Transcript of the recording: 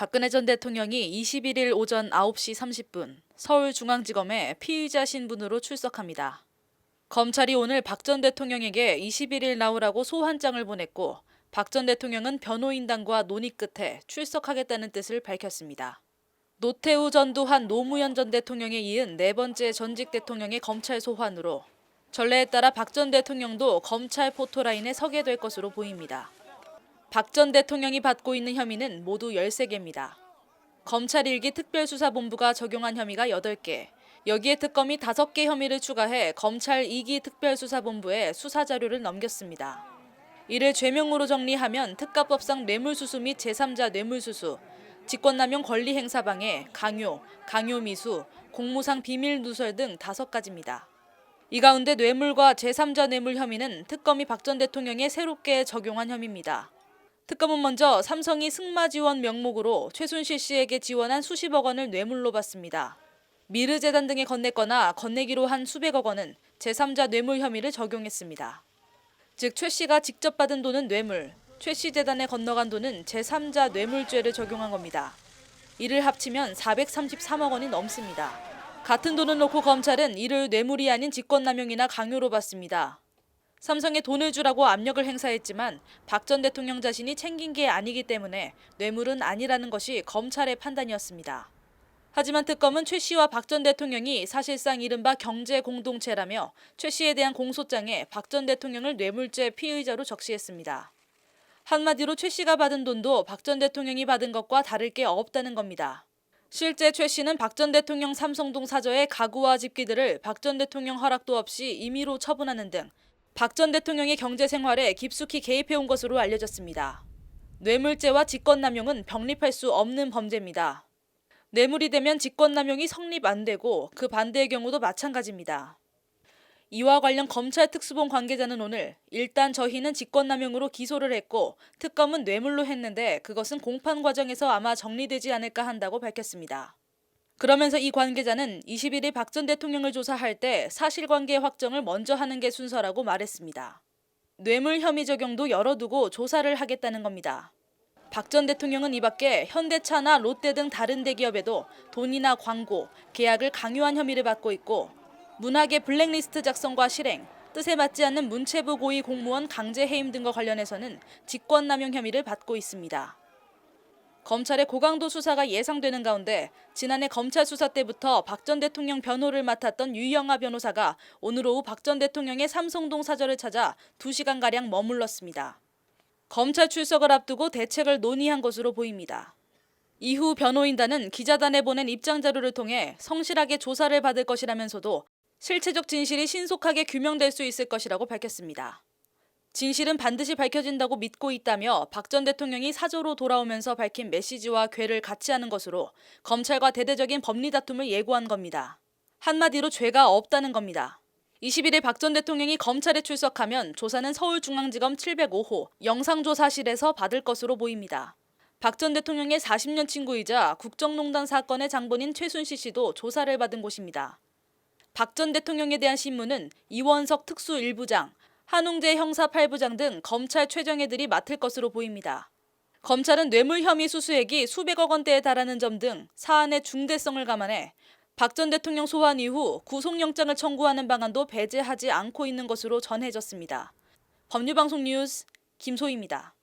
박근혜 전 대통령이 21일 오전 9시 30분 서울중앙지검에 피의자 신분으로 출석합니다. 검찰이 오늘 박 전 대통령에게 21일 나오라고 소환장을 보냈고 박 전 대통령은 변호인단과 논의 끝에 출석하겠다는 뜻을 밝혔습니다. 노태우 전두환 노무현 전 대통령에 이은 네 번째 전직 대통령의 검찰 소환으로 전례에 따라 박 전 대통령도 검찰 포토라인에 서게 될 것으로 보입니다. 박 전 대통령이 받고 있는 혐의는 모두 13개입니다. 검찰 1기 특별수사본부가 적용한 혐의가 8개, 여기에 특검이 5개 혐의를 추가해 검찰 2기 특별수사본부에 수사자료를 넘겼습니다. 이를 죄명으로 정리하면 특가법상 뇌물수수 및 제3자 뇌물수수, 직권남용 권리행사방해, 강요미수, 공무상 비밀누설 등 5가지입니다. 이 가운데 뇌물과 제3자 뇌물 혐의는 특검이 박 전 대통령에 새롭게 적용한 혐의입니다. 특검은 먼저 삼성이 승마 지원 명목으로 최순실 씨에게 지원한 수십억 원을 뇌물로 받습니다. 미르재단 등에 건넸거나 건네기로 한 수백억 원은 제3자 뇌물 혐의를 적용했습니다. 즉 최 씨가 직접 받은 돈은 뇌물, 최 씨 재단에 건너간 돈은 제3자 뇌물죄를 적용한 겁니다. 이를 합치면 433억 원이 넘습니다. 같은 돈을 놓고 검찰은 이를 뇌물이 아닌 직권남용이나 강요로 받습니다. 삼성에 돈을 주라고 압력을 행사했지만 박 전 대통령 자신이 챙긴 게 아니기 때문에 뇌물은 아니라는 것이 검찰의 판단이었습니다. 하지만 특검은 최 씨와 박 전 대통령이 사실상 이른바 경제공동체라며 최 씨에 대한 공소장에 박 전 대통령을 뇌물죄 피의자로 적시했습니다. 한마디로 최 씨가 받은 돈도 박 전 대통령이 받은 것과 다를 게 없다는 겁니다. 실제 최 씨는 박 전 대통령 삼성동 사저의 가구와 집기들을 박 전 대통령 허락도 없이 임의로 처분하는 등 박 전 대통령의 경제 생활에 깊숙이 개입해온 것으로 알려졌습니다. 뇌물죄와 직권남용은 병립할 수 없는 범죄입니다. 뇌물이 되면 직권남용이 성립 안 되고 그 반대의 경우도 마찬가지입니다. 이와 관련 검찰 특수본 관계자는 오늘 일단 저희는 직권남용으로 기소를 했고 특검은 뇌물로 했는데 그것은 공판 과정에서 아마 정리되지 않을까 한다고 밝혔습니다. 그러면서 이 관계자는 21일 박 전 대통령을 조사할 때 사실관계 확정을 먼저 하는 게 순서라고 말했습니다. 뇌물 혐의 적용도 열어두고 조사를 하겠다는 겁니다. 박 전 대통령은 이 밖에 현대차나 롯데 등 다른 대기업에도 돈이나 광고, 계약을 강요한 혐의를 받고 있고 문학의 블랙리스트 작성과 실행, 뜻에 맞지 않는 문체부 고위 공무원 강제 해임 등과 관련해서는 직권남용 혐의를 받고 있습니다. 검찰의 고강도 수사가 예상되는 가운데 지난해 검찰 수사 때부터 박 전 대통령 변호를 맡았던 유영하 변호사가 오늘 오후 박 전 대통령의 삼성동 사저를 찾아 2시간가량 머물렀습니다. 검찰 출석을 앞두고 대책을 논의한 것으로 보입니다. 이후 변호인단은 기자단에 보낸 입장 자료를 통해 성실하게 조사를 받을 것이라면서도 실체적 진실이 신속하게 규명될 수 있을 것이라고 밝혔습니다. 진실은 반드시 밝혀진다고 믿고 있다며 박 전 대통령이 사저로 돌아오면서 밝힌 메시지와 궤를 같이 하는 것으로 검찰과 대대적인 법리 다툼을 예고한 겁니다. 한마디로 죄가 없다는 겁니다. 21일 박 전 대통령이 검찰에 출석하면 조사는 서울중앙지검 705호 영상조사실에서 받을 것으로 보입니다. 박 전 대통령의 40년 친구이자 국정농단 사건의 장본인 최순실 씨도 조사를 받은 곳입니다. 박 전 대통령에 대한 신문은 이원석 특수 1부장, 한웅재 형사 8부장 등 검찰 최정예들이 맡을 것으로 보입니다. 검찰은 뇌물 혐의 수수액이 수백억 원대에 달하는 점 등 사안의 중대성을 감안해 박 전 대통령 소환 이후 구속영장을 청구하는 방안도 배제하지 않고 있는 것으로 전해졌습니다. 법률방송 뉴스 김소희입니다.